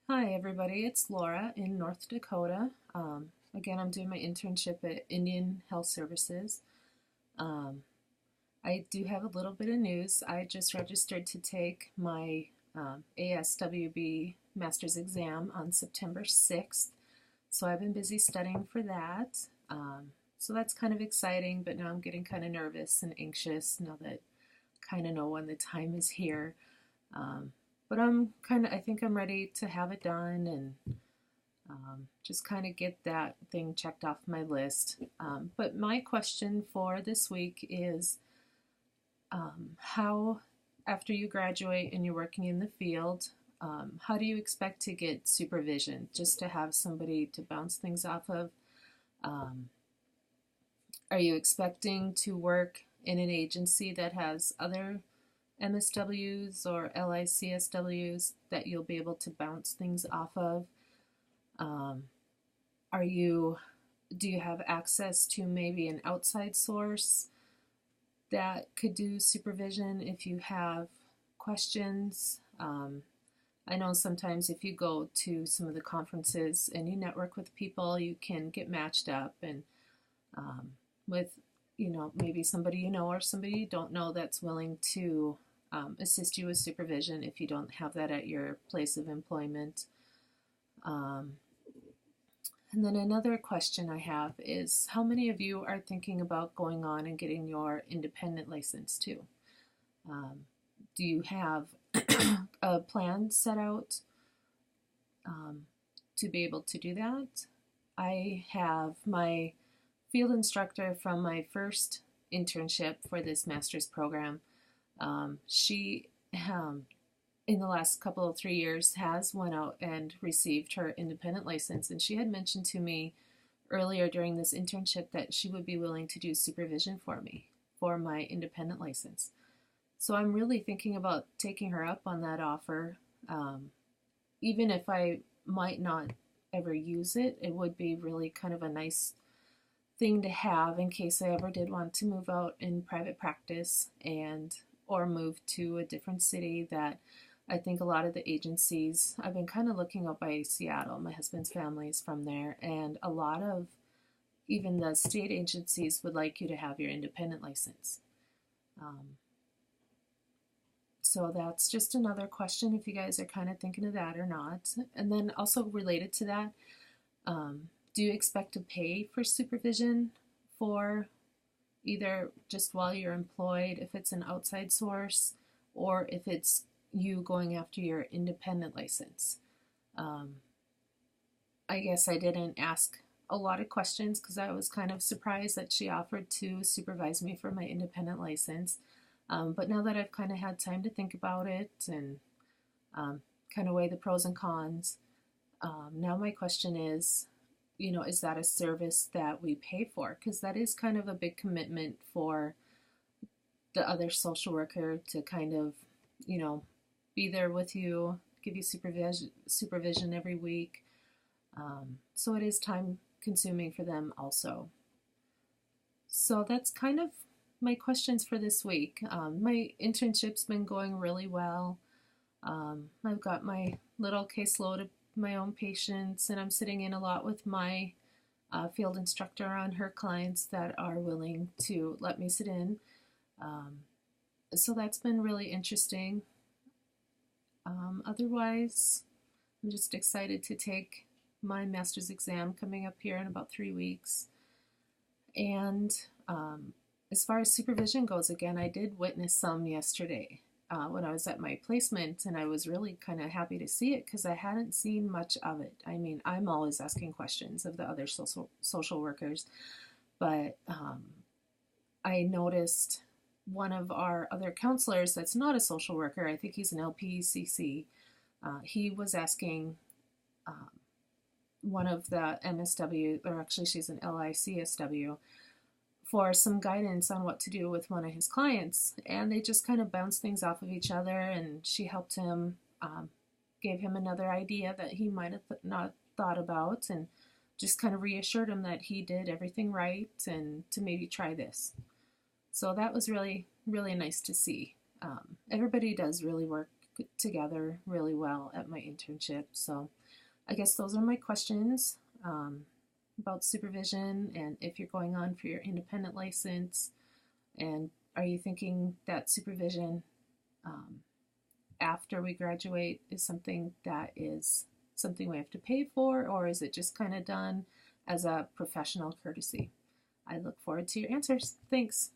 Hi everybody, it's Laura in North Dakota. Again, I'm doing my internship at Indian Health Services. Um, I do have a little bit of news. I just registered to take my ASWB master's exam on September 6th, so I've been busy studying for that. So that's kind of exciting, but now I'm getting kind of nervous and anxious now that I kind of know when the time is here. Um, but I think I'm ready to have it done and just kind of get that thing checked off my list. But my question for this week is how, after you graduate and you're working in the field, how do you expect to get supervision? Just to have somebody to bounce things off of? Um, are you expecting to work in an agency that has other MSWs or LICSWs that you'll be able to bounce things off of? Um, are you do you have access to maybe an outside source that could do supervision if you have questions? I know sometimes if you go to some of the conferences and you network with people, you can get matched up and um, with maybe somebody you know or somebody you don't know that's willing to assist you with supervision if you don't have that at your place of employment. Um, And then another question I have is how many of you are thinking about going on and getting your independent license too? Um, do you have a plan set out um, to be able to do that? I have my field instructor from my first internship for this master's program. She in the last couple of 3 years has went out and received her independent license, and she had mentioned to me earlier during this internship that she would be willing to do supervision for me for my independent license. So I'm really thinking about taking her up on that offer. Even if I might not ever use it, it would be really kind of a nice thing to have in case I ever did want to move out in private practice and or move to a different city. That I think a lot of the agencies, I've been kind of looking up by Seattle. My husband's family is from there, and a lot of even the state agencies would like you to have your independent license. Um, so that's just another question if you guys are kind of thinking of that or not. And then also related to that, do you expect to pay for supervision for either just while you're employed, if it's an outside source, or if it's you going after your independent license? Um, I guess I didn't ask a lot of questions because I was kind of surprised that she offered to supervise me for my independent license. But now that I've kind of had time to think about it and kind of weigh the pros and cons, now my question is, is that a service that we pay for? Because that is kind of a big commitment for the other social worker to kind of, you know, be there with you, give you supervision every week. So it is time consuming for them also. So that's kind of my questions for this week. My internship's been going really well. I've got my little caseload of my own patients, and I'm sitting in a lot with my field instructor on her clients that are willing to let me sit in. Um, so that's been really interesting. Otherwise, I'm just excited to take my master's exam coming up here in about 3 weeks. And as far as supervision goes, again, I did witness some yesterday when I was at my placement, and I was really kind of happy to see it because I hadn't seen much of it. I mean, I'm always asking questions of the other social workers, but I noticed one of our other counselors that's not a social worker, I think he's an LPCC, he was asking um, one of the MSW, or actually she's an LICSW, for some guidance on what to do with one of his clients. And they just kind of bounced things off of each other, and she helped him, gave him another idea that he might have not thought about, and just kind of reassured him that he did everything right and to maybe try this. So that was really, really nice to see. Everybody does really work together really well at my internship. So I guess those are my questions about supervision, and if you're going on for your independent license, and are you thinking that supervision um, after we graduate is something we have to pay for, or is it just kind of done as a professional courtesy? I look forward to your answers. Thanks.